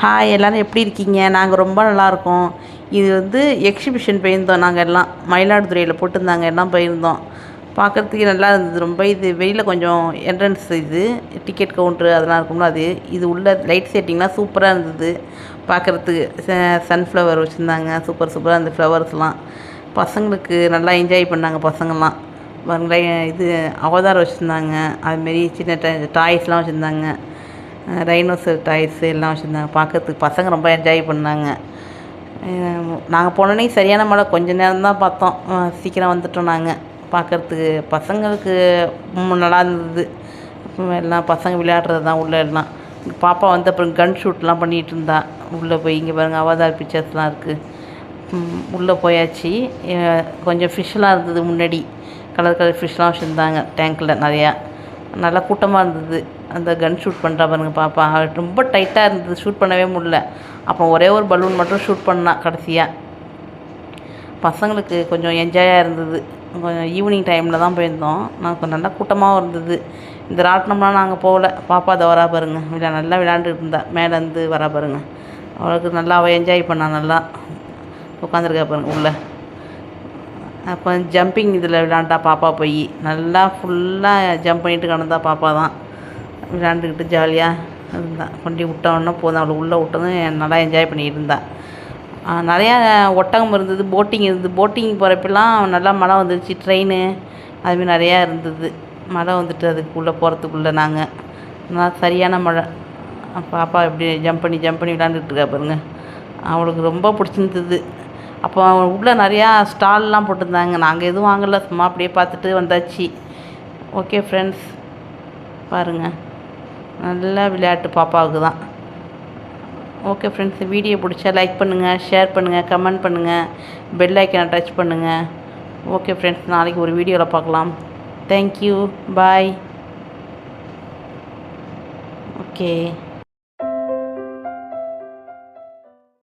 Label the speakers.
Speaker 1: Hi எல்லோரும் எப்படி இருக்கீங்க? நாங்கள் ரொம்ப நல்லாயிருக்கோம். இது வந்து எக்ஸிபிஷன் போயிருந்தோம். நாங்கள் எல்லாம் மயிலாடுதுறையில் போட்டிருந்தாங்க, எல்லாம் போயிருந்தோம். பார்க்குறதுக்கு நல்லா இருந்தது ரொம்ப. இது வெளியில் கொஞ்சம் என்ட்ரன்ஸ், இது டிக்கெட் கவுண்ட்ரு அதெல்லாம் இருக்கும்ல, அது இது உள்ள லைட் செட்டிங்லாம் சூப்பராக இருந்தது பார்க்குறதுக்கு. சன்ஃப்ளவர் வச்சுருந்தாங்க, சூப்பராக இருந்தது ஃப்ளவர்ஸ்லாம். பசங்களுக்கு நல்லா என்ஜாய் பண்ணாங்க பசங்கள்லாம். இது அவதாரம் வச்சுருந்தாங்க, அதுமாரி சின்ன டாய்ஸ்லாம் வச்சுருந்தாங்க. டைனோசர் டாய்ஸு எல்லாம் வச்சுருந்தாங்க. பார்க்கறதுக்கு பசங்க ரொம்ப என்ஜாய் பண்ணாங்க. நாங்கள் போனோடனே சரியான மழை, கொஞ்சம் நேரம் தான் பார்த்தோம். சீக்கிரம் வந்துட்டோம் நாங்கள். பார்க்கறதுக்கு பசங்களுக்கு நல்லா இருந்தது. எல்லாம் பசங்க விளையாடுறது தான் உள்ளே எல்லாம். பாப்பா வந்து அப்புறம் கன் ஷூட்லாம் பண்ணிகிட்டு இருந்தா உள்ளே போய். இங்கே பாருங்கள், அவதார் பிக்சர்ஸ்லாம் இருக்குது. உள்ளே போயாச்சு. கொஞ்சம் ஃபிஷ்ஷெலாம் இருந்தது முன்னாடி, கலர் கலர் ஃபிஷ்லாம் வச்சுருந்தாங்க டேங்க்கில் நிறையா. நல்லா கூட்டமாக இருந்தது. அந்த கன் ஷூட் பண்ணுறா பாருங்க பாப்பா, ரொம்ப டைட்டாக இருந்தது, ஷூட் பண்ணவே முடியல. அப்புறம் ஒரே ஒரு பலூன் மட்டும் ஷூட் பண்ணா கடைசியாக. பசங்களுக்கு கொஞ்சம் என்ஜாயாக இருந்தது. கொஞ்சம் ஈவினிங் டைமில் தான் போயிருந்தோம். நாங்கள் நல்லா கூட்டமாகவும் இருந்தது. இந்த ராட்டினம்லாம் நாங்கள் போகல. பாப்பா அதை வரா பாருங்க, நல்லா விளையாண்டுட்டு இருந்தா. மேலேருந்து வரா பாருங்க, அவளுக்கு நல்லா அவள் என்ஜாய் பண்ணா. நல்லா உட்காந்துருக்கா பாருங்க உள்ளே. அப்போ ஜம்பிங் இதில் விளையாண்டா பாப்பா போய். நல்லா ஃபுல்லாக ஜம்ப் பண்ணிட்டு கிடந்தா பாப்பா தான். விளையாண்டுக்கிட்டு ஜாலியாக இருந்தா. கொண்டு விட்டோன்னா போதும், அவளை உள்ளே விட்டதும் நல்லா என்ஜாய் பண்ணிகிட்டு இருந்தா. நிறையா ஒட்டகம் இருந்தது, போட்டிங் இருந்தது. போட்டிங் போகிறப்பெல்லாம் நல்லா மழை வந்துருச்சு. ட்ரெயின் அதுமாரி நிறையா இருந்தது. மழை வந்துட்டு அதுக்குள்ளே போகிறதுக்குள்ளே நாங்கள் நல்லா சரியான மழை. பாப்பா எப்படி ஜம்ப் பண்ணி விளையாண்டுட்டு இருக்கா பாருங்க, அவளுக்கு ரொம்ப பிடிச்சிருந்தது. அப்போ உள்ளே நிறையா ஸ்டால்லாம் போட்டிருந்தாங்க. நாங்கள் எதுவும் வாங்கலை, சும்மா அப்படியே பார்த்துட்டு வந்தாச்சு. ஓகே ஃப்ரெண்ட்ஸ், பாருங்கள், நல்லா விளையாட்டு பாப்பாவுக்கு தான். ஓகே ஃப்ரெண்ட்ஸ், வீடியோ பிடிச்சா லைக் பண்ணுங்கள், ஷேர் பண்ணுங்கள், கமெண்ட் பண்ணுங்கள், பெல் ஐக்கனை டச் பண்ணுங்கள். ஓகே ஃப்ரெண்ட்ஸ், நாளைக்கு ஒரு வீடியோவில் பார்க்கலாம். தேங்க்யூ, பாய். ஓகே.